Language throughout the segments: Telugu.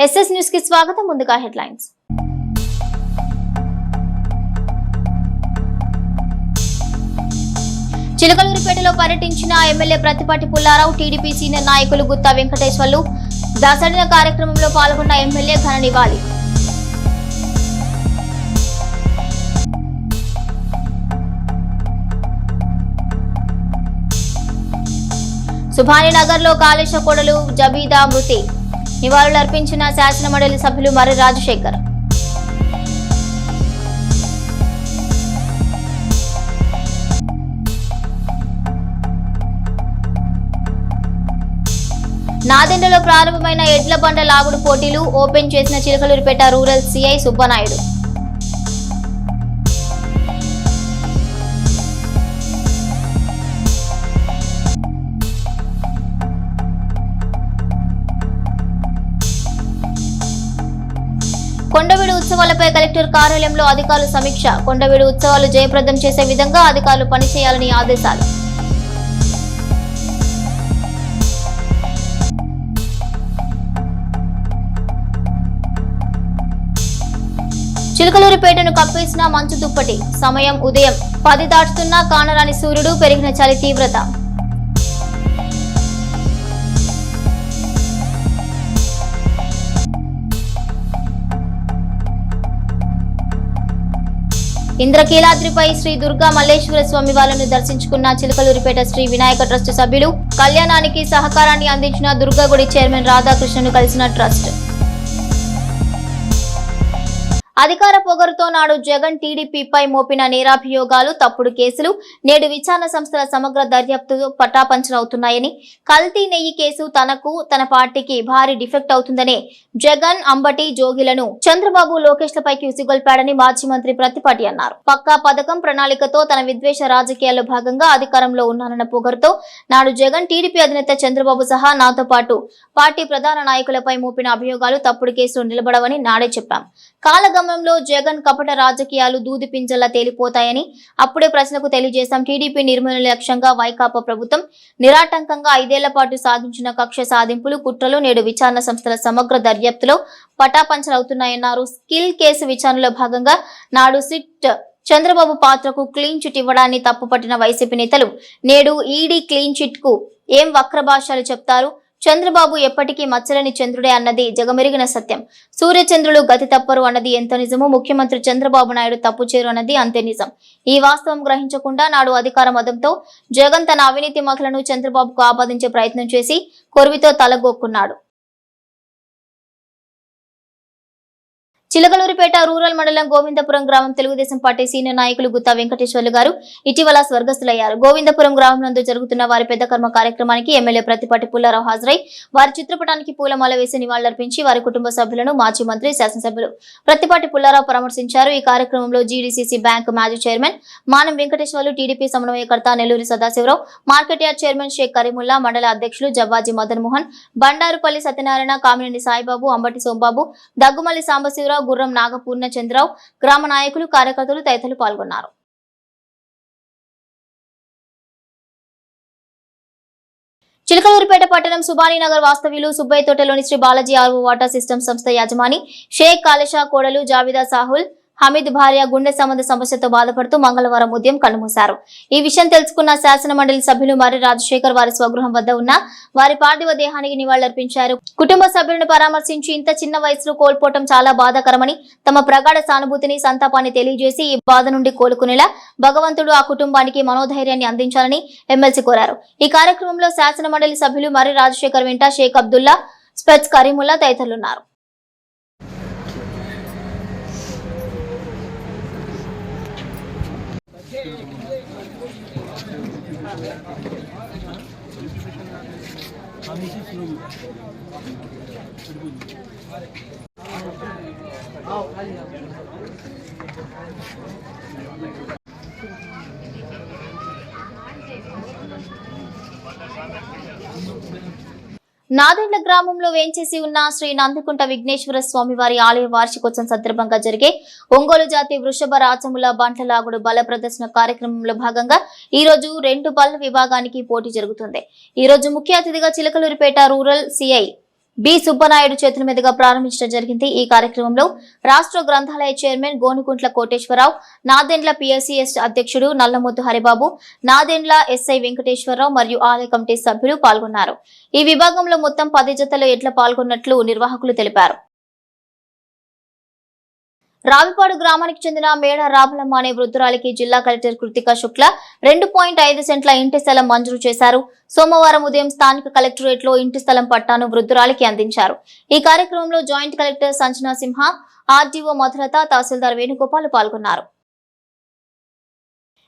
ఎస్ఎస్ న్యూస్ కి స్వాగతం. ముందుగా హెడ్లైన్స్. చిలకలూరిపేటలో పర్యటించిన MLA Prathipati Pullarao, TDP senior నాయకులు గుత్తా వెంకటేశ్వర్లు దాసడిన కార్యక్రమంలో పాల్గొన్న ఎమ్మెల్యే ఘన నివాళి. సుభానీనగర్ లో కాళేశ్వర కోడలు జబీదా మృతి. నివాళులర్పించిన శాసనమండలి సభ్యులు మర్రి రాజశేఖర్. నాదెండలో ప్రారంభమైన ఎడ్ల బండ లాగుడు పోటీలు ఓపెన్ చేసిన చిలకలూరిపేట రూరల్ సిఐ సుబ్బనాయుడు. కొండవీడు ఉత్సవాలపై కలెక్టర్ కార్యాలయంలో అధికారులు సమీక్ష. కొండవీడు ఉత్సవాలు జయప్రదం చేసే విధంగా అధికారులు పనిచేయాలని ఆదేశాలు. చిలకలూరిపేటను కప్పేసిన మంచు దుప్పటి. సమయం ఉదయం 10 దాటుతున్నా కానరాని సూర్యుడు, పెరిగిన చలి తీవ్రత. ఇంద్రకీలాద్రిపై శ్రీ దుర్గా మల్లేశ్వర స్వామి వారిని దర్శించుకున్న చిలకలూరిపేట శ్రీ వినాయక ట్రస్ట్ సభ్యులు. కళ్యాణానికి సహకారాన్ని అందించిన దుర్గాగుడి చైర్మన్ రాధాకృష్ణను కలిసిన ట్రస్ట్. అధికార పొగరుతో నాడు జగన్ టీడీపీపై మోపిన నేరాభియోగాలు, తప్పుడు కేసులు నేడు విచారణ సంస్థల సమగ్ర దర్యాప్తుతో పటాపంచలవుతున్నాయని, కల్తీ నెయ్యి కేసు తనకు, తన పార్టీకి భారీ డిఫెక్ట్ అవుతుందనే జగన్, అంబటి, జోగిలను చంద్రబాబు, లోకేష్లపైకి ఉసిగొల్పాడని మాజీ మంత్రి ప్రతిపాటి అన్నారు. పక్కా పథకం, ప్రణాళికతో తన విద్వేష రాజకీయాల్లో భాగంగా అధికారంలో ఉన్నానన్న పొగరుతో నాడు జగన్, టీడీపీ అధినేత చంద్రబాబు సహా నాతో పాటు పార్టీ ప్రధాన నాయకులపై మోపిన అభియోగాలు, తప్పుడు కేసులు నిలబడవని నాడే చెప్పాం. కాలగమనంలో జగన్ కపట రాజకీయాలు దూది పింజల్లా తేలిపోతాయని అప్పుడే ప్రజలకు తెలియజేశాం. టీడీపీ నిర్మూలన లక్ష్యంగా వైకాపా ప్రభుత్వం నిరాటంకంగా 5 ఏళ్ల పాటు సాగించిన కక్ష సాధింపులు, కుట్రలు నేడు విచారణ సంస్థల సమగ్ర దర్యాప్తులో పటాపంచలవుతున్నాయన్నారు. స్కిల్ కేసు విచారణలో భాగంగా నాడు సిట్ చంద్రబాబు పాత్రకు క్లీన్ చిట్ ఇవ్వడాన్ని తప్పుపట్టిన వైసీపీ నేతలు నేడు ఈడీ క్లీన్ చిట్ కు ఏం వక్ర భాషలు చెప్తారు? చంద్రబాబు ఎప్పటికీ మచ్చలని చంద్రుడే అన్నది జగమెరిగిన సత్యం. సూర్యచంద్రులు గతి తప్పరు అన్నది ఎంత నిజమో ముఖ్యమంత్రి చంద్రబాబు నాయుడు తప్పు చేరు అన్నది అంతే నిజం. ఈ వాస్తవం గ్రహించకుండా నాడు అధికార మదంతో జగన్ తన అవినీతి మహిళను చంద్రబాబుకు ఆపాదించే ప్రయత్నం చేసి కొరివితో తలగొక్కున్నాడు. చిలకలూరిపేట రూరల్ మండలం గోవిందపురం గ్రామం తెలుగుదేశం పార్టీ సీనియర్ నాయకులు గుత్తా వెంకటేశ్వర్లు గారు ఇటీవల స్వర్గస్థులయ్యారు. గోవిందపురం గ్రామం నందు జరుగుతున్న వారి పెద్ద కర్మ కార్యక్రమానికి ఎమ్మెల్యే ప్రతిపాటి పుల్లారావు హాజరై వారి చిత్రపటానికి పూలమాల వేసి నివాళులర్పించి వారి కుటుంబ సభ్యులను మాజీ మంత్రి, శాసనసభ్యులు ప్రతిపాటి పుల్లారావు పరామర్శించారు. ఈ కార్యక్రమంలో జీడీసీసీ బ్యాంక్ మాజీ చైర్మన్ మానం వెంకటేశ్వర్లు, టీడీపీ సమన్వయకర్త Nelluri Sadasivarao, market yard chairman Sheikh Karimulla, మండల అధ్యక్షులు జవ్వాజీ మదన్ మోహన్, బండారుపల్లి సత్యనారాయణ, కామినేని సాయిబాబు, అంబటి సోంబాబు, దగ్గుమల్లి సాంబశివరావు, గుర్రం నాగపూర్ణ చంద్రరావు, గ్రామ నాయకులు, కార్యకర్తలు తదితరులు పాల్గొన్నారు. చిలకలూరిపేట పట్టణం సుభానీనగర్ వాస్తవ్యులు సుబ్బయ్య తోటలోని Shri Balaji RO water system సంస్థ యాజమాని షేక్ కాళేషా కోడలు జాబిదా సాహుల్ హమీద్ భార్య గుండె సంబంధ సమస్యతో బాధపడుతూ మంగళవారం ఉదయం కన్నుమూశారు. ఈ విషయం తెలుసుకున్న శాసన మండలి సభ్యులు మర్రి రాజశేఖర్ వారి స్వగృహం వద్ద ఉన్న వారి పార్థివ దేహానికి నివాళులర్పించారు. కుటుంబ సభ్యులను పరామర్శించి ఇంత చిన్న వయసులో కోల్పోవటం చాలా బాధాకరమని, తమ ప్రగాఢ సానుభూతిని, సంతాపాన్ని తెలియజేసి ఈ బాధ నుండి కోలుకునేలా భగవంతుడు ఆ కుటుంబానికి మనోధైర్యాన్ని అందించాలని ఎమ్మెల్సీ కోరారు. ఈ కార్యక్రమంలో శాసన మండలి సభ్యులు మర్రి రాజశేఖర్ వెంట షేక్ అబ్దుల్లా, స్పెట్స్ కరీముల్లా తదితరులున్నారు. నాదెండ్ల గ్రామంలో వేంచేసి ఉన్న శ్రీ నందికుంట విఘ్నేశ్వర స్వామి వారి ఆలయ వార్షికోత్సవం సందర్భంగా జరిగే ఒంగోలు జాతి వృషభ రాజముల బంటలాగుడు బల ప్రదర్శన కార్యక్రమంలో భాగంగా ఈ రోజు 2 బల్ల విభాగానికి పోటీ జరుగుతుంది. ఈ రోజు ముఖ్య అతిథిగా Chilakaluripet rural CI B Subbanaidu చేతుల మీదుగా ప్రారంభించడం జరిగింది. ఈ కార్యక్రమంలో రాష్ట్ర గ్రంథాలయ చైర్మన్ గోనుకుంట్ల కోటేశ్వరరావు, నాదెండ్ల పిఎస్సిఎస్ అధ్యక్షుడు నల్లమోతు హరిబాబు, నాదెండ్ల ఎస్ఐ వెంకటేశ్వరరావు మరియు ఆలయ కమిటీ సభ్యులు పాల్గొన్నారు. ఈ విభాగంలో మొత్తం 10 జతలు ఎడ్ల పాల్గొన్నట్లు నిర్వాహకులు తెలిపారు. రావిపాడు గ్రామానికి చెందిన మేడ రామలమ్మ అనే వృద్ధురాలికి జిల్లా కలెక్టర్ కృతికా శుక్ల 2.5 సెంట్ల ఇంటి స్థలం మంజూరు చేశారు. సోమవారం ఉదయం స్థానిక కలెక్టరేట్ లో ఇంటి స్థలం పట్టాను వృద్ధురాలికి అందించారు. ఈ కార్యక్రమంలో జాయింట్ కలెక్టర్ సంజనా సింహ, ఆర్డీఓ మధులత, తహసీల్దార్ వేణుగోపాల్ పాల్గొన్నారు.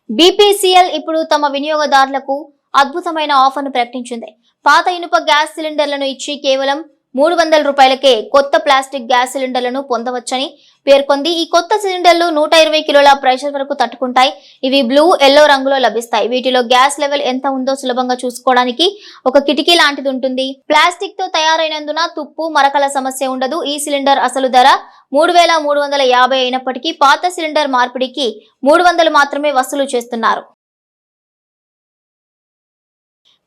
బీపీసీఎల్ ఇప్పుడు తమ వినియోగదారులకు అద్భుతమైన ఆఫర్ను ప్రకటించింది. పాత ఇనుప గ్యాస్ సిలిండర్లను ఇచ్చి కేవలం 300 రూపాయలకే కొత్త ప్లాస్టిక్ గ్యాస్ సిలిండర్లను పొందవచ్చని పేర్కొంది. ఈ కొత్త సిలిండర్లు 120 కిలోల ప్రెషర్ వరకు తట్టుకుంటాయి. ఇవి బ్లూ, ఎల్లో రంగులో లభిస్తాయి. వీటిలో గ్యాస్ లెవెల్ ఎంత ఉందో సులభంగా చూసుకోవడానికి ఒక కిటికీ లాంటిది ఉంటుంది. ప్లాస్టిక్ తో తయారైనందున తుప్పు, మరకల సమస్య ఉండదు. ఈ సిలిండర్ అసలు ధర 3350 అయినప్పటికీ పాత సిలిండర్ మార్పిడికి 300 మాత్రమే వసూలు చేస్తున్నారు.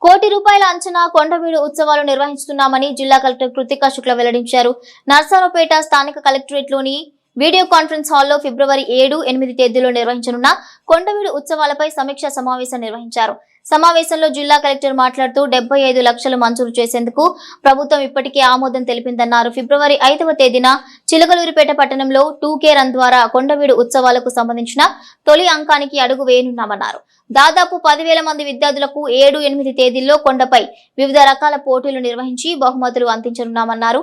కోటి రూపాయల అంచనా కొండవీడు ఉత్సవాలు నిర్వహిస్తున్నామని జిల్లా కలెక్టర్ కృతికా శుక్ల వెల్లడించారు. నర్సారావుపేట స్థానిక కలెక్టరేట్ లోని వీడియో కాన్ఫరెన్స్ హాల్లో ఫిబ్రవరి 7, 8 తేదీల్లో నిర్వహించనున్న కొండవీడు ఉత్సవాలపై సమీక్ష సమావేశం నిర్వహించారు. సమావేశంలో జిల్లా కలెక్టర్ మాట్లాడుతూ 75 లక్షలు మంజూరు చేసేందుకు ప్రభుత్వం ఇప్పటికే ఆమోదం తెలిపిందన్నారు. ఫిబ్రవరి 5వ తేదీన చిలకలూరిపేట పట్టణంలో 2K రన్ ద్వారా కొండవీడు ఉత్సవాలకు సంబంధించిన తొలి అంకానికి అడుగు వేయనున్నామన్నారు. దాదాపు 10,000 మంది విద్యార్థులకు 7, 8 తేదీల్లో కొండపై వివిధ రకాల పోటీలు నిర్వహించి బహుమతులు అందించనున్నామన్నారు.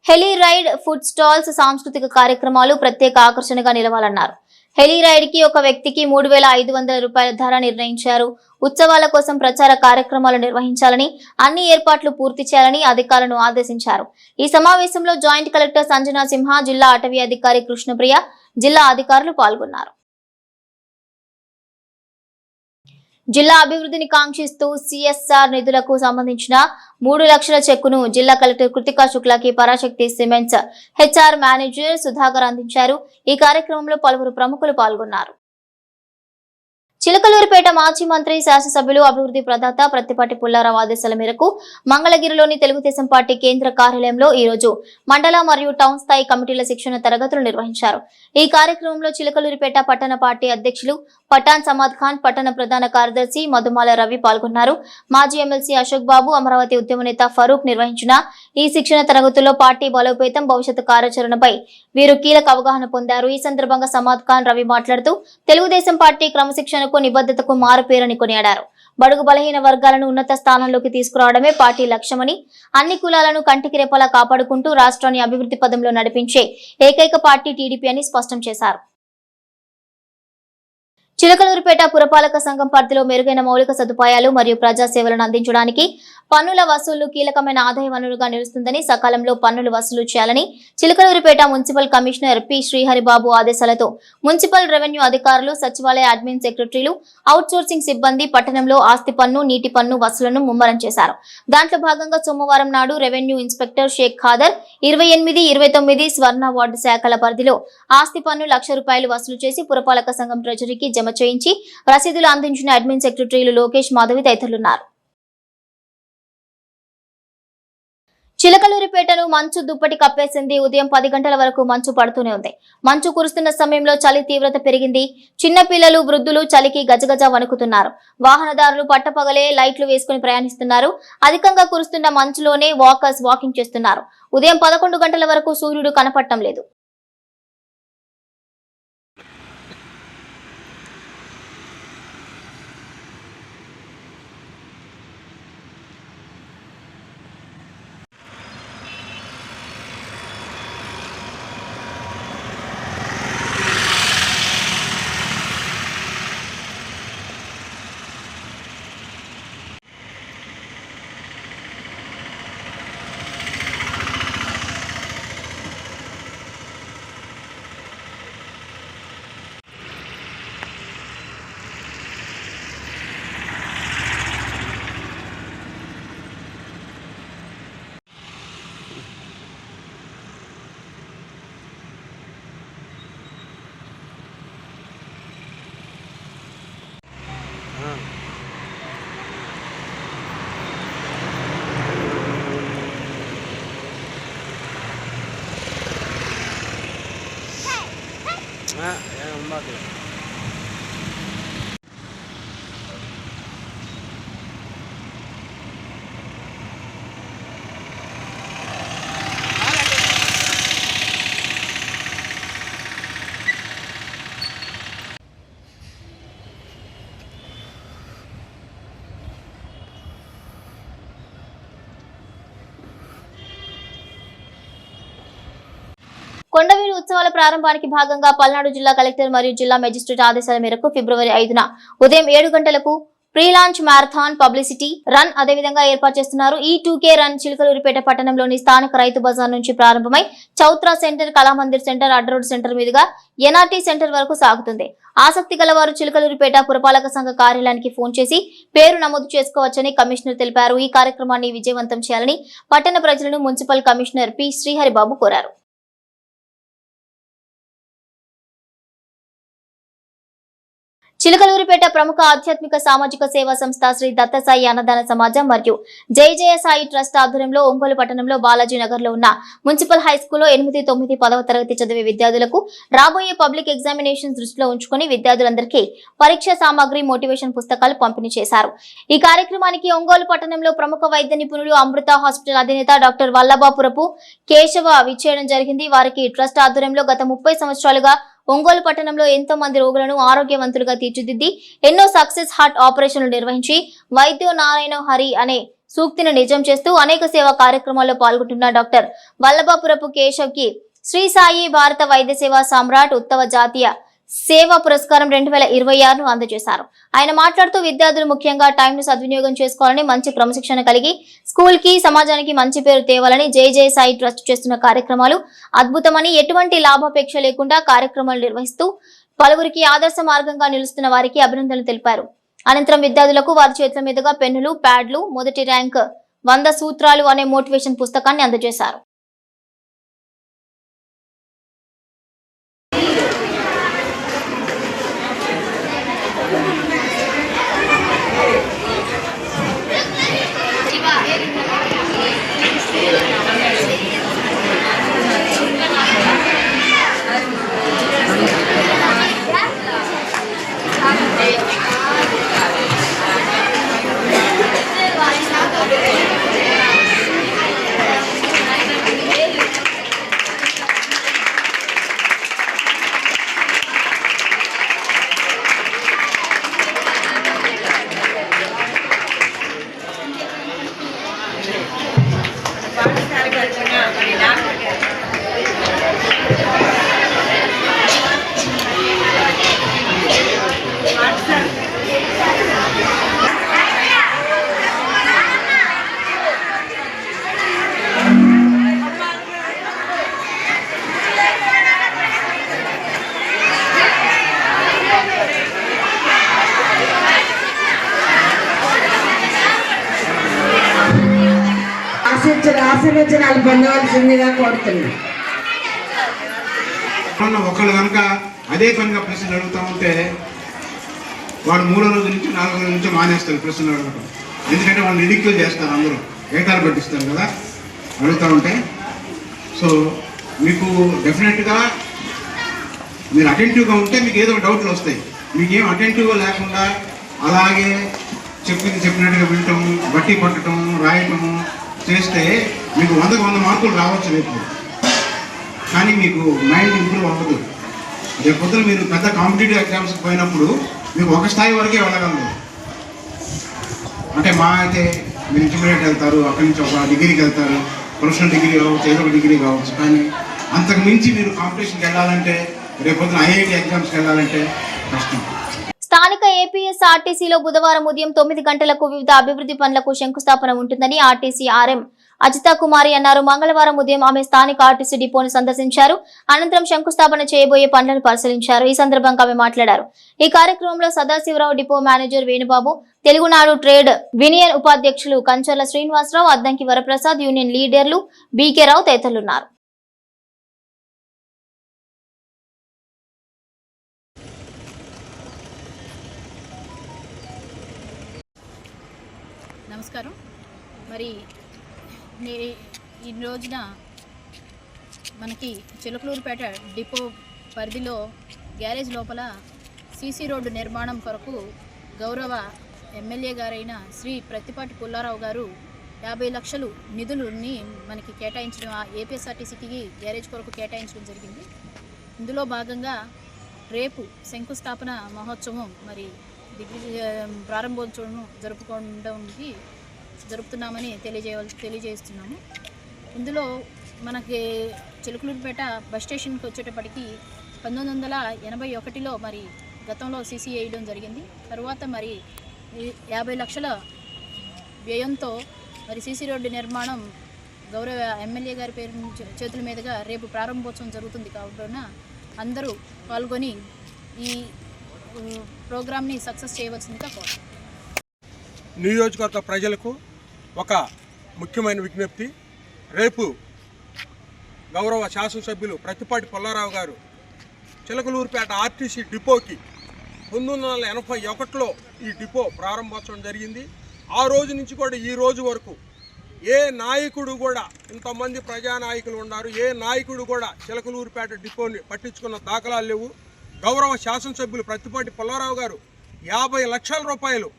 హెలీ రైడ్, ఫుడ్ స్టాల్స్, సాంస్కృతిక కార్యక్రమాలు ప్రత్యేక ఆకర్షణగా నిలవాలన్నారు. హెలీ రైడ్ కి ఒక వ్యక్తికి 3,500 రూపాయల ధర నిర్ణయించారు. ఉత్సవాల కోసం ప్రచార కార్యక్రమాలు నిర్వహించాలని, అన్ని ఏర్పాట్లు పూర్తి చేయాలని అధికారులను ఆదేశించారు. ఈ సమావేశంలో జాయింట్ కలెక్టర్ సంజనా సింహ, జిల్లా అటవీ అధికారి కృష్ణప్రియ, జిల్లా అధికారులు పాల్గొన్నారు. జిల్లా అభివృద్ధిని కాంక్షిస్తూ సిఎస్ఆర్ నిధులకు సంబంధించిన 3 లక్షల చెక్కును జిల్లా కలెక్టర్ కృతికా శుక్లకి Parashakti cements HR manager Sudhakar అందించారు. ఈ కార్యక్రమంలో పలువురు ప్రముఖులు పాల్గొన్నారు. చిలకలూరిపేట మాజీ మంత్రి, శాసనసభ్యులు, అభివృద్ధి ప్రదాత ప్రత్తిపాటి పుల్లారావు ఆదేశాల మేరకు మంగళగిరిలోని తెలుగుదేశం పార్టీ కేంద్ర కార్యాలయంలో ఈ రోజు మండల మరియు టౌన్ స్థాయి కమిటీల శిక్షణ తరగతులు నిర్వహించారు. ఈ కార్యక్రమంలో చిలకలూరిపేట పట్టణ పార్టీ అధ్యక్షులు పఠాన్ సమాద్ ఖాన్, పట్టణ ప్రధాన కార్యదర్శి మధుమాల రవి పాల్గొన్నారు. మాజీ ఎమ్మెల్సీ అశోక్ బాబు, అమరావతి ఉద్యమ నేత ఫరూక్ నిర్వహించిన ఈ శిక్షణ తరగతుల్లో పార్టీ బలోపేతం, భవిష్యత్తు కార్యాచరణపై వీరు కీలక అవగాహన పొందారు. ఈ సందర్భంగా సమాద్ ఖాన్ రవి మాట్లాడుతూ తెలుగుదేశం పార్టీ క్రమశిక్షణ నిబద్ధతకు మారుపేరని కొనియాడారు. బడుగు బలహీన వర్గాలను ఉన్నత స్థానంలోకి తీసుకురావడమే పార్టీ లక్ష్యమని, అన్ని కులాలను కంటికి రెప్పలా కాపాడుకుంటూ రాష్ట్రాన్ని అభివృద్ధి పదంలో నడిపించే ఏకైక పార్టీ టీడీపీ అని స్పష్టం చేశారు. చిలకలూరిపేట పురపాలక సంఘం పరిధిలో మెరుగైన మౌలిక సదుపాయాలు మరియు ప్రజా సేవలను అందించడానికి పన్నుల వసూళ్లు కీలకమైన ఆదాయ వనరుగా నిలుస్తుందని, సకాలంలో పన్నులు వసూలు చేయాలని Chilakaluripet municipal commissioner P Sriharibabu ఆదేశాలతో మున్సిపల్ రెవెన్యూ అధికారులు, సచివాలయ అడ్మిన్ సెక్రటరీలు, అవుట్సోర్సింగ్ సిబ్బంది పట్టణంలో ఆస్తి పన్ను, నీటి పన్ను వసూలను ముమ్మరం చేశారు. దాంట్లో భాగంగా సోమవారం నాడు రెవెన్యూ ఇన్స్పెక్టర్ షేక్ ఖాదర్ 28, 29 స్వర్ణ వార్డు శాఖల పరిధిలో ఆస్తి పన్ను ₹1,00,000 వసూలు చేసి పురపాలక సంఘం ట్రెజరీకి జమ చేయించి రసీదులు అందించిన అడ్మిన్ సెక్రటరీలు లోకేష్, మాధవి తదితరులున్నారు. చిలకలూరిపేటను మంచు దుప్పటి కప్పేసింది. ఉదయం 10 గంటల వరకు మంచు పడుతూనే ఉంది. మంచు కురుస్తున్న సమయంలో చలి తీవ్రత పెరిగింది. చిన్న పిల్లలు, వృద్ధులు చలికి గజగజ వణుకుతున్నారు. వాహనదారులు పట్టపగలే లైట్లు వేసుకుని ప్రయాణిస్తున్నారు. అధికంగా కురుస్తున్న మంచులోనే వాకర్స్ వాకింగ్ చేస్తున్నారు. ఉదయం 11 గంటల వరకు సూర్యుడు కనపడటం లేదు. కొండవీడు ఉత్సవాల ప్రారంభానికి భాగంగా పల్నాడు జిల్లా కలెక్టర్ మరియు జిల్లా మెజిస్ట్రేట్ ఆదేశాల మేరకు ఫిబ్రవరి 5న ఉదయం 7 గంటలకు pre launch marathon publicity run అదేవిధంగా ఏర్పాటు చేస్తున్నారు. ఈ 2K రన్ చిలకలూరిపేట పట్టణంలోని స్థానిక రైతు బజార్ నుంచి ప్రారంభమై Chowtra centre, Kalamandir centre, అడ్రోడ్ centre మీదుగా ఎన్ఆర్టీ సెంటర్ వరకు సాగుతుంది. ఆసక్తి గలవారు చిలకలూరిపేట పురపాలక సంఘ కార్యాలయానికి ఫోన్ చేసి పేరు నమోదు చేసుకోవచ్చని కమిషనర్ తెలిపారు. ఈ కార్యక్రమాన్ని విజయవంతం చేయాలని పట్టణ ప్రజలను మున్సిపల్ కమిషనర్ పి శ్రీహరిబాబు కోరారు. చిలకలూరిపేట ప్రముఖ ఆధ్యాత్మిక సామాజిక సేవా సంస్థ శ్రీ దత్తసాయి అన్నదాన సమాజం మరియు జై జయ సాయి ట్రస్ట్ ఆధ్వర్యంలో ఒంగోలు పట్టణంలో బాలాజీ నగర్ లో ఉన్న మున్సిపల్ హైస్కూల్లో 8, 9, 10వ తరగతి చదివే విద్యార్థులకు రాబోయే పబ్లిక్ ఎగ్జామినేషన్ దృష్టిలో ఉంచుకుని విద్యార్థులందరికీ పరీక్ష సామాగ్రి, మోటివేషన్ పుస్తకాలు పంపిణీ చేశారు. ఈ కార్యక్రమానికి ఒంగోలు పట్టణంలో ప్రముఖ వైద్య నిపుణులు, అమృత హాస్పిటల్ అధినేత డాక్టర్ వల్లభాపురపు కేశవ విచ్చేయడం జరిగింది. వారికి ట్రస్ట్ ఆధ్వర్యంలో గత 30 సంవత్సరాలుగా ఒంగోలు పట్టణంలో ఎంతో మంది రోగులను ఆరోగ్యవంతులుగా తీర్చిదిద్ది ఎన్నో సక్సెస్ హార్ట్ ఆపరేషన్లు నిర్వహించి వైద్యో నారాయణ హరి అనే సూక్తిని నిజం చేస్తూ అనేక సేవా కార్యక్రమాల్లో పాల్గొంటున్న డాక్టర్ వల్లభాపురపు కేశవ్ కి శ్రీ సాయి భారత వైద్య సేవా సామ్రాట్ ఉత్తమ జాతీయ సేవా పురస్కారం 2026ను అందజేశారు. ఆయన మాట్లాడుతూ విద్యార్థులు ముఖ్యంగా టైంను సద్వినియోగం చేసుకోవాలని, మంచి క్రమశిక్షణ కలిగి స్కూల్ కి సమాజానికి మంచి పేరు తేవాలని, జై జయ సాయి ట్రస్ట్ చేస్తున్న కార్యక్రమాలు అద్భుతమని, ఎటువంటి లాభాపేక్ష లేకుండా కార్యక్రమాలు నిర్వహిస్తూ పలువురికి ఆదర్శ మార్గంగా నిలుస్తున్న వారికి అభినందనలు తెలిపారు. అనంతరం విద్యార్థులకు వారి చేతుల మీదుగా పెన్నులు, ప్యాడ్లు, మొదటి ర్యాంక్ 100 సూత్రాలు అనే మోటివేషన్ పుస్తకాన్ని అందజేశారు. ఆశీర్వచనాలు పొందవలసిందిగా కోరుతున్నాను. ఒకళ్ళు కనుక అదే పనిగా ప్రశ్నలు అడుగుతూ ఉంటే వాడు 3వ రోజు నుంచి 4వ రోజు నుంచి మానేస్తారు ప్రశ్నలు అడగటం. ఎందుకంటే వాళ్ళు రిడిక్యూల్ చేస్తారు, అందరూ ఏకాలు పట్టిస్తారు కదా అడుగుతూ ఉంటే. సో మీకు డెఫినెట్గా మీరు అటెంటివ్గా ఉంటే మీకు ఏదో డౌట్లు వస్తాయి. మీకేం అటెంటివ్గా లేకుండా అలాగే చెప్పినట్టుగా వినటం, బట్టి పట్టడం, రాయటము చేస్తే మీకు 100కు 100 మార్కులు రావచ్చు రేపు. కానీ మీకు మైండ్ ఇంప్రూవ్ అవ్వదు. రేపు మీరు పెద్ద కాంపిటేటివ్ ఎగ్జామ్స్కి పోయినప్పుడు మీకు ఒక స్థాయి వరకే వెళ్ళగలరు. అంటే మా అయితే మీరు ఇంటర్మీడియట్ వెళ్తారు, అక్కడి నుంచి ఒక డిగ్రీకి వెళ్తారు, ప్రొఫెషనల్ డిగ్రీ కావచ్చు, ఏదో ఒక డిగ్రీ కావచ్చు. కానీ అంతకు మించి మీరు కాంపిటీషన్కి వెళ్ళాలంటే, రేపు ఐఐటి ఎగ్జామ్స్కి వెళ్ళాలంటే కష్టం. స్థానిక ఏపీఎస్ ఆర్టీసీలో బుధవారం ఉదయం 9 గంటలకు వివిధ అభివృద్ధి పనులకు శంకుస్థాపన ఉంటుందని ఆర్టీసీ ఆర్ఎం అజితా కుమారి అన్నారు. మంగళవారం ఉదయం ఆమె స్థానిక ఆర్టీసీ డిపోను సందర్శించారు. అనంతరం శంకుస్థాపన చేయబోయే పనులను పరిశీలించారు. ఈ సందర్భంగా ఆమె మాట్లాడారు. ఈ కార్యక్రమంలో Sadasivarao, depot manager Venubabu, Telugunadu trade union ఉపాధ్యక్షులు కంచర్ల శ్రీనివాసరావు, అద్దంకి వరప్రసాద్, యూనియన్ లీడర్లు బీకే రావు తదితరులున్నారు. నమస్కారం. మరి ఈ రోజున మనకి చిలకలూరుపేట డిపో పరిధిలో గ్యారేజ్ లోపల సీసీ రోడ్డు నిర్మాణం కొరకు గౌరవ ఎమ్మెల్యే గారైన శ్రీ ప్రత్తిపాటి పుల్లారావు గారు 50 లక్షలు నిధులని మనకి కేటాయించడం, ఏపీఎస్ఆర్టీసీకి గ్యారేజ్ కొరకు కేటాయించడం జరిగింది. ఇందులో భాగంగా రేపు శంకుస్థాపన మహోత్సవం మరి ప్రారంభోత్సవం జరుపుతున్నామని తెలియజేస్తున్నాము. ఇందులో మనకి చిలకలూరిపేట బస్ స్టేషన్కి వచ్చేటప్పటికి 1981లో మరి గతంలో సీసీ వేయడం జరిగింది. తర్వాత మరి 50 లక్షల వ్యయంతో మరి సీసీ రోడ్డు నిర్మాణం గౌరవ ఎమ్మెల్యే గారి పేరు చేతుల మీదుగా రేపు ప్రారంభోత్సవం జరుగుతుంది. కావున అందరూ పాల్గొని ఈ ప్రోగ్రామ్ని సక్సెస్ చేయవలసిందిగా కోరుతున్నాను. నియోజకవర్గ ప్రజలకు ఒక ముఖ్యమైన విజ్ఞప్తి. రేపు గౌరవ శాసనసభ్యులు ప్రత్తిపాటి పుల్లారావు గారు చిలకలూరిపేట ఆర్టీసీ డిపోకి 1981లో ఈ డిపో ప్రారంభోత్సవం జరిగింది. ఆ రోజు నుంచి కూడా ఈ రోజు వరకు ఏ నాయకుడు కూడా, ఇంతమంది ప్రజానాయకులు ఉన్నారు, ఏ నాయకుడు కూడా చిలకలూరిపేట డిపోని పట్టించుకున్న దాఖలాలు లేవు. గౌరవ శాసనసభ్యులు ప్రత్తిపాటి పుల్లారావు గారు 50 లక్షల రూపాయలు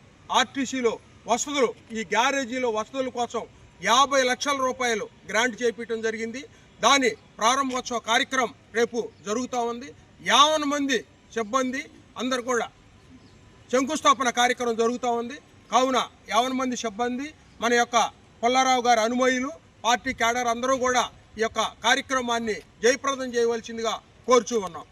ఆర్టీసీలో వసతులు, ఈ గ్యారేజీలో వసతుల కోసం 50 లక్షల రూపాయలు గ్రాంట్ చేయించడం జరిగింది. దాని ప్రారంభోత్సవ కార్యక్రమం రేపు జరుగుతూ ఉంది. 50 మంది సిబ్బంది అందరు కూడా శంకుస్థాపన కార్యక్రమం జరుగుతూ ఉంది. కావున 50 మంది సిబ్బంది, మన యొక్క పుల్లారావు గారి అనుమయులు, పార్టీ క్యాడర్ అందరూ కూడా ఈ యొక్క కార్యక్రమాన్ని జయప్రదం చేయవలసిందిగా కోరుచూ ఉన్నాం.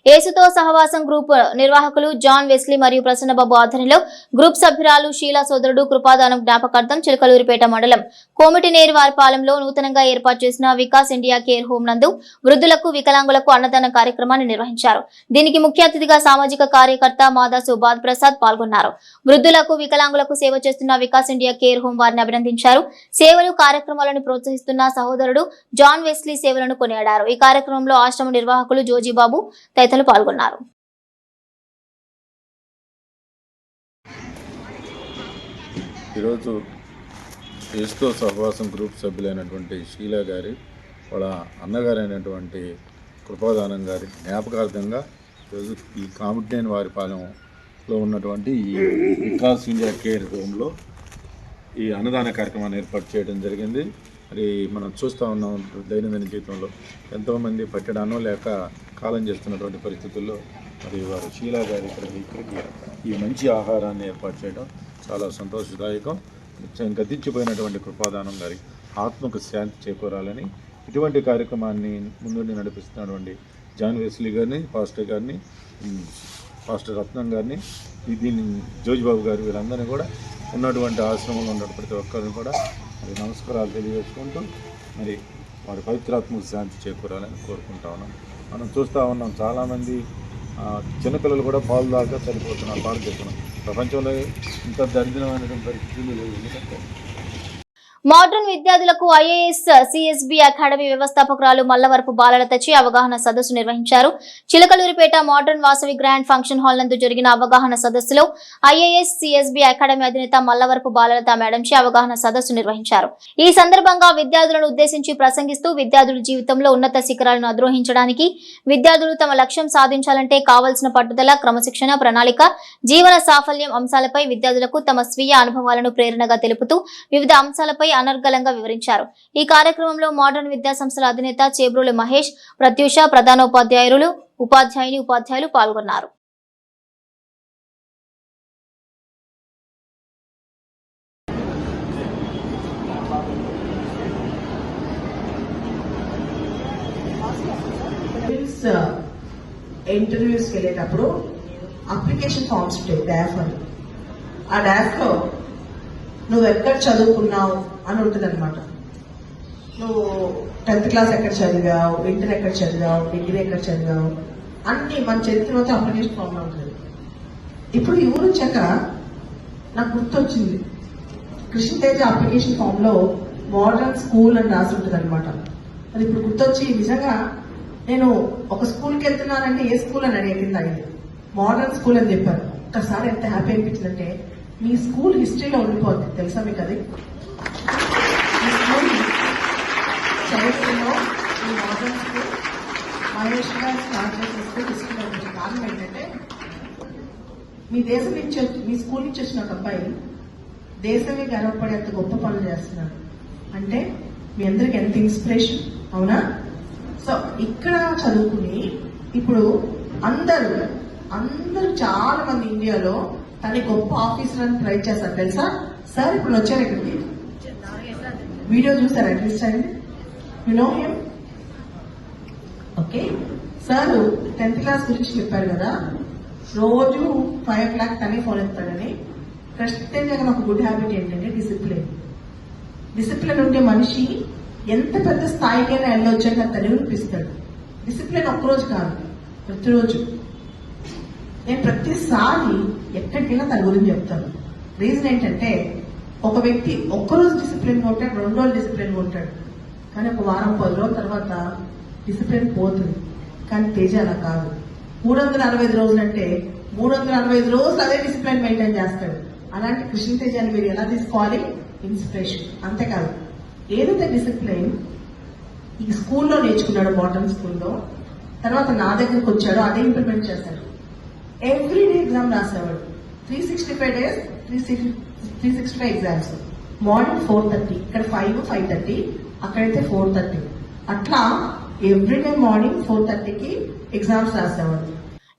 యేసుతో సహవాసం గ్రూప్ నిర్వాహకులు జాన్ వెస్లీ మరియు ప్రసన్నబాబు ఆధ్వర్యంలో గ్రూప్ సభ్యురాలు షీలా సోదరుడు కృపాదానం జ్ఞాపకార్థం చిలకలూరిపేట మండలం కోమిటినేరు వారిపాలెంలో నూతనంగా ఏర్పాటు చేసిన వికాస్ ఇండియా కేర్ హోం నందు వృద్ధులకు, వికలాంగులకు అన్నదాన కార్యక్రమాన్ని నిర్వహించారు. దీనికి ముఖ్య అతిథిగా సామాజిక కార్యకర్త మాదాసు బాద్ ప్రసాద్ పాల్గొన్నారు. వృద్ధులకు, వికలాంగులకు సేవ చేస్తున్న వికాస్ ఇండియా కేర్ హోం వారిని అభినందించారు. సేవలు, కార్యక్రమాలను ప్రోత్సహిస్తున్న సహోదరుడు జాన్ వెస్లీ సేవలను కొనియాడారు. ఈ కార్యక్రమంలో ఆశ్రమ నిర్వాహకులు జోజీబాబు తదితరులు పాల్గొన్నారు. ఈరోజు యేసుతో సహవాసం గ్రూప్ సభ్యులైనటువంటి షీలా గారి వాళ్ళ అన్నగారైనటువంటి కృపాదానం గారి జ్ఞాపకార్థంగా ఈరోజు ఈ కామిటినేని వారిపాలెంలో ఉన్నటువంటి ఈ వికాస్ ఇండియా కేర్ హోమ్లో ఈ అన్నదాన కార్యక్రమాన్ని ఏర్పాటు చేయడం జరిగింది. మరి మనం చూస్తూ ఉన్నాం, దైనందిన జీవితంలో ఎంతోమంది పట్టడానో లేక కాలం చేస్తున్నటువంటి పరిస్థితుల్లో మరి వారు షీలా గారి ఇక్కడికి ఈ మంచి ఆహారాన్ని ఏర్పాటు చేయడం చాలా సంతోషదాయకం. గతించిపోయినటువంటి కృపాదానం గారి ఆత్మకు శాంతి చేకూరాలని ఇటువంటి కార్యక్రమాన్ని ముందుండి నడిపిస్తున్నటువంటి జాన్ వెస్లీ గారిని, పాస్టర్ గారిని, పాస్టర్ రత్నం గారిని, దీన్ని జోజిబాబు గారు, వీళ్ళందరినీ కూడా ఉన్నటువంటి ఆశ్రమంలో ఉన్న ప్రతి ఒక్కరిని కూడా మరి నమస్కారాలు తెలియజేసుకుంటూ మరి వారి పవిత్రాత్మకు శాంతి చేకూరాలని కోరుకుంటా ఉన్నాం. మనం చూస్తూ ఉన్నాం, చాలామంది చిన్నపిల్లలు కూడా పాలు దాకా చనిపోతున్నారు, పాలు చెప్తున్నాం. ప్రపంచంలో ఇంత దరిద్రమైనటువంటి పరిస్థితులు లేవు. ఎందుకంటే మోడర్న్ విద్యార్థులకు ఐఏఎస్ సిఎస్బి అకాడమీ వ్యవస్థాపకురాలు మల్లవరపు బాలలతచి అవగాహన సదస్సు నిర్వహించారు. Chilakaluripet modern Vasavi grand function hall నందు జరిగిన అవగాహన సదస్సులో ఐఏఎస్ సిఎస్బి అకాడమీ అధినేత మల్లవరపు బాలలత మేడంచే అవగాహన సదస్సు నిర్వహించారు. ఈ సందర్భంగా విద్యార్థులను ఉద్దేశించి ప్రసంగిస్తూ విద్యార్థుల జీవితంలో ఉన్నత శిఖరాలను అధిరోహించడానికి, విద్యార్థులు తమ లక్ష్యం సాధించాలంటే కావాల్సిన పట్టుదల, క్రమశిక్షణ, ప్రణాళిక, జీవన సాఫల్యం అంశాలపై విద్యార్థులకు తమ స్వీయ అనుభవాలను ప్రేరణగా తెలుపుతూ వివిధ అంశాలపై అనర్గళంగా వివరించారు. ఈ కార్యక్రమంలో మోడర్న్ విద్యా సంస్థల అధినేత చేబ్రోలు మహేష్, ప్రత్యూష, ప్రధానోపాధ్యాయులు, ఉపాధ్యాయులు పాల్గొన్నారు. ఇంటర్వ్యూస్కి వెళ్ళేటప్పుడు అప్లికేషన్ ఫామ్స్ ఉంటాయి, డాఫ్ అని. ఆ డాఫ్లో నువ్వు ఎక్కడ చదువుకున్నావు అని ఉంటుంది అనమాట. నువ్వు 10th క్లాస్ ఎక్కడ చదివావు, ఇంటర్ ఎక్కడ చదివావు, డిగ్రీ ఎక్కడ చదివావు అన్ని మన చరిత్ర మొత్తం అప్లికేషన్ ఫామ్ లో ఉంటుంది. ఇప్పుడు ఈ ఊరు వచ్చాక నాకు గుర్తొచ్చింది, కృష్ణతేజ అప్లికేషన్ ఫామ్ లో మోడర్న్ స్కూల్ అని రాసి ఉంటుంది అనమాట. అది ఇప్పుడు గుర్తొచ్చి నిజంగా నేను ఒక స్కూల్కి వెళ్తున్నానంటే ఏ స్కూల్ అని అడిగింది, అయింది మోడర్న్ స్కూల్ అని చెప్పారు. ఒక్కసారి ఎంత హ్యాపీ అనిపించిందంటే మీ స్కూల్ హిస్టరీలో ఉండిపోద్ది, తెలుసా మీకు? అది మీ స్కూల్ చరిత్రలో ఈ మోడర్న్ స్కూల్ ఆయుష్గా స్టార్ట్ చేసేస్తే తీసుకునే కారణం ఏంటంటే మీ దేశం నుంచి మీ స్కూల్ నుంచి వచ్చిన ఒక అబ్బాయి దేశమే గర్వపడేంత గొప్ప పనులు చేస్తున్నాడు అంటే మీ అందరికి ఎంత ఇన్స్పిరేషన్, అవునా? సో ఇక్కడ చదువుకుని ఇప్పుడు అందరూ చాలా మంది ఇండియాలో తన గొప్ప ఆఫీసర్ అని ట్రై చేస్తారు తెలుసా? సార్ ఇప్పుడు వచ్చారు ఇక్కడికి, వీడియో చూసారు అట్లీస్ట్ అండి, you know him? Okay, sir 10th class గురించి చెప్పారు కదా, రోజు 5 o'clock తనే ఫోన్ ఎత్తాడని. ఖచ్చితంగా ఒక గుడ్ హ్యాబిట్ ఏంటంటే డిసిప్లిన్ ఉంటే మనిషి ఎంత పెద్ద స్థాయికైనా వెళ్ళొచ్చాక తను వినిపిస్తాడు. డిసిప్లిన్ ఒక్కరోజు కాదు, ప్రతిరోజు. నేను ప్రతిసారి ఎక్కడికైనా తన గురించి చెప్తాను. రీజన్ ఏంటంటే ఒక వ్యక్తి ఒక్కరోజు డిసిప్లిన్గా ఉంటాడు, 2 రోజులు డిసిప్లిన్గా ఉంటాడు, కానీ ఒక వారం 10 రోజుల తర్వాత డిసిప్లిన్ పోతుంది. కానీ తేజ అలా కాదు. 365 రోజులు అంటే 365 రోజులు అదే డిసిప్లిన్ మెయింటైన్ చేస్తాడు. అలాంటి కృష్ణ తేజాన్ని మీరు ఎలా తీసుకోవాలి? ఇన్స్పిరేషన్. అంతేకాదు, ఏదైతే డిసిప్లిన్ ఈ స్కూల్లో నేర్చుకున్నాడు, మోడర్న్ స్కూల్లో, తర్వాత నా దగ్గరకు వచ్చాడో అదే ఇంప్లిమెంట్ చేస్తాడు. ఎవ్రీడే ఎగ్జామ్ రాసేవాడు. 365 days 365 ఎగ్జామ్స్. మార్నింగ్ 4:30, ఇక్కడ 5:30, అక్కడైతే 4:30. అట్లా ఎవ్రీడే మార్నింగ్ 4:30కి ఎగ్జామ్స్ రాసేవాడు.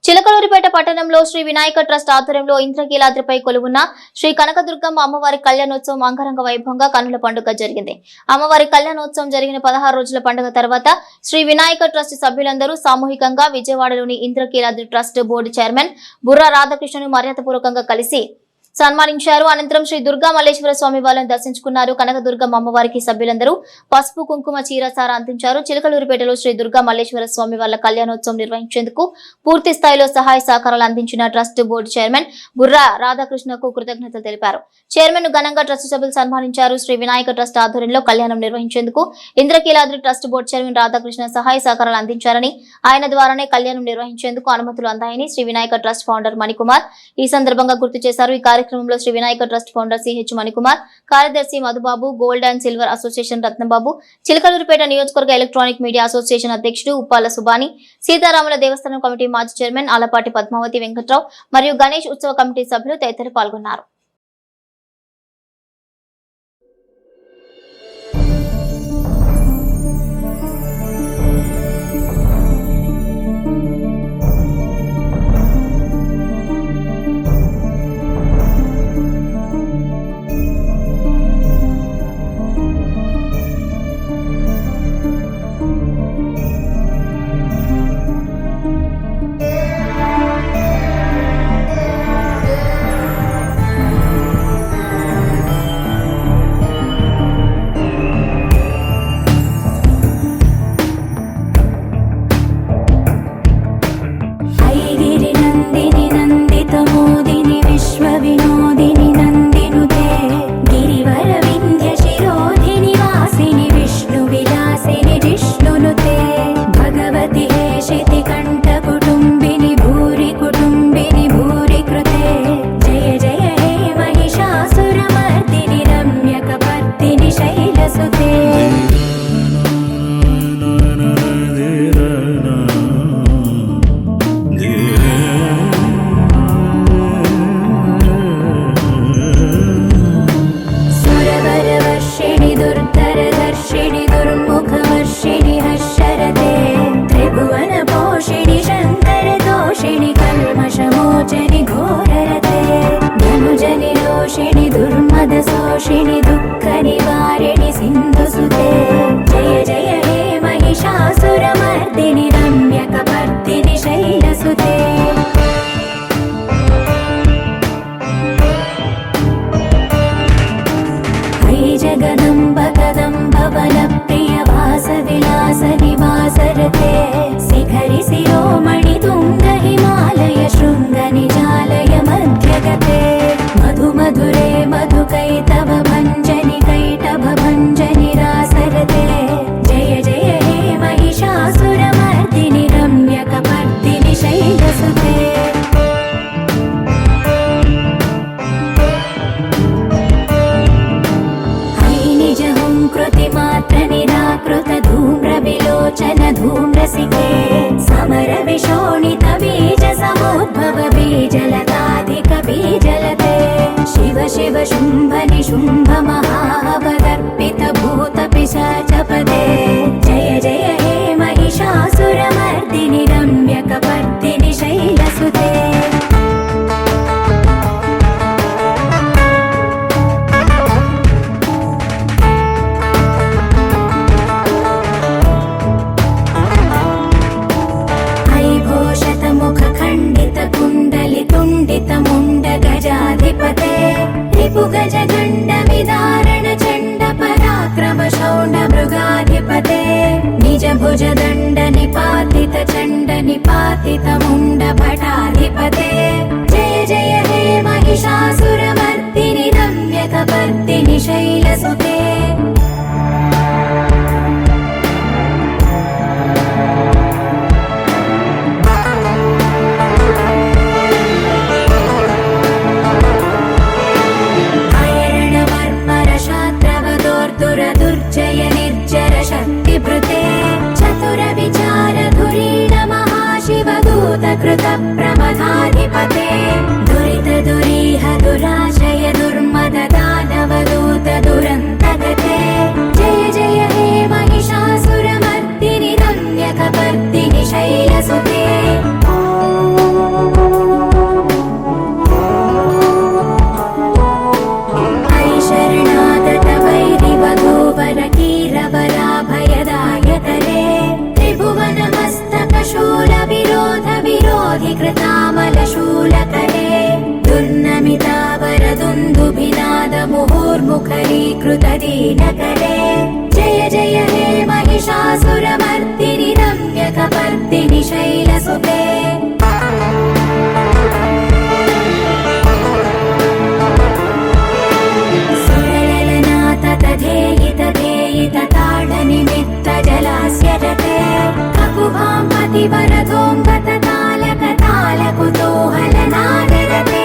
చిలకలూరిపేట పట్టణంలో శ్రీ వినాయక ట్రస్ట్ ఆధ్వర్యంలో ఇంద్రకీలాద్రిపై కొలువున్న శ్రీ కనకదుర్గమ్మ అమ్మవారి కళ్యాణోత్సవం అంగరంగ వైభవంగా కన్నుల పండుగ జరిగింది. అమ్మవారి కళ్యాణోత్సవం జరిగిన 16 రోజుల పండుగ తర్వాత శ్రీ వినాయక ట్రస్ట్ సభ్యులందరూ సామూహికంగా విజయవాడలోని Indrakeeladri trust board chairman Burra రాధాకృష్ణను మర్యాదపూర్వకంగా కలిసి సన్మానించారు. అనంతరం శ్రీ దుర్గా మల్లేశ్వర స్వామి వారిని దర్శించుకున్నారు. కనకదుర్గమ్మ అమ్మవారికి సభ్యులందరూ పసుపు కుంకుమ చీరసార అందించారు. చిలకలూరిపేటలో శ్రీ దుర్గా మల్లేశ్వర స్వామి వారి కళ్యాణోత్సవం నిర్వహించేందుకు పూర్తి స్థాయిలో సహాయ సహకారాలు అందించిన ట్రస్ట్ బోర్డు చైర్మన్ బుర్రా రాధాకృష్ణకు కృతజ్ఞతలు తెలిపారు. చైర్మన్ ను ఘనంగా ట్రస్ట్ సభ్యులు సన్మానించారు. శ్రీ వినాయక ట్రస్ట్ ఆధ్వర్యంలో కళ్యాణం నిర్వహించేందుకు Indrakeeladri trust board chairman Radhakrishna సహాయ సహకారాలు అందించారని, ఆయన ద్వారానే కళ్యాణం నిర్వహించేందుకు అనుమతులు అందాయని శ్రీ వినాయక ట్రస్ట్ ఫౌండర్ మణికుమార్ ఈ సందర్భంగా గుర్తు చేశారు. ఈ కార్యక్రమంలో Shri Vinayaka trust founder CH Manikumar, కార్యదర్శి Madhubabu, gold and silver association Ratnababu, Chilakaluripet నియోజకవర్గ ఎలక్ట్రానిక్ మీడియా అసోసియేషన్ అధ్యక్షుడు ఉప్పాల సుబాని, సీతారాముల దేవస్థానం కమిటీ మాజీ చైర్మన్ ఆలపాటి పద్మావతి వెంకట్రావు మరియు గణేష్ ఉత్సవ కమిటీ సభ్యులు తదితరులు పాల్గొన్నారు. समुद्भव बीजलताधिक बीजलते शिव शिव शुम्भ निशुम्भ महावदर्पित भूत पिशाचपदे जय जय हे महिषासुरमर्दिनि रम्यकपर्दिनि शैलसुते मुंड गजाधिपते रिपु गज गंड विदारण चंड पराक्रम शौंड मृगाधिपते निज भुज दंड निपातित चंड निपातित मुंड भटाधिपते जय जय हे महिषासुरमर्दिनि रम्यकपर्दिनि शैलसुते दुर्जय निर्जर शक्तिभृते चतुर विचार धुरीण महाशिवदूत कृत प्रमथाधिपते दुरित दुरीह दुराशय दुर्मद दानवदूत दुरन्तगते जय जय हे महिषासुरमर्दिनि रम्यकपर्दिनि शैलसुते वरकीरवराभयदायकरे त्रिभुवनमस्तकशूल विरोध विरोधि कृतामलशूलकरे दुर्नमितावरदुन्दुभिनाद मुहुर्मुखरीकृत दीनकरे जय जय हे महिषासुरमर्दिनि रम्यकपर्दिनि शैलसुते निमित्त जलास्य रते ककुभां पतिवरधोऽङ्गत तालक तालकुतूहलनादरते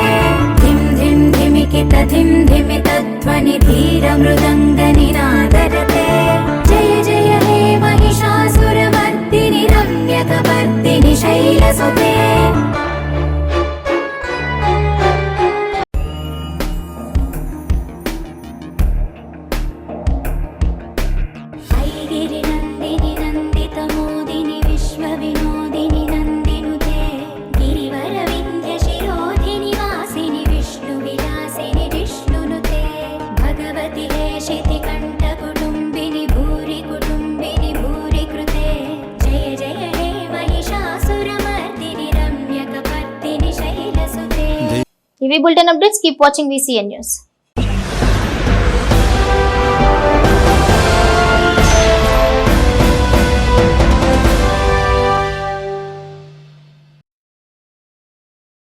धिं धिं धिमिकित धिं धिमित ध्वनि धीर मृदङ्ग निनादरते जय जय हे महिषासुरमर्दिनि रम्यकपर्दिनि शैलसुते ఇవి bulletin updates. Keep watching VCN news.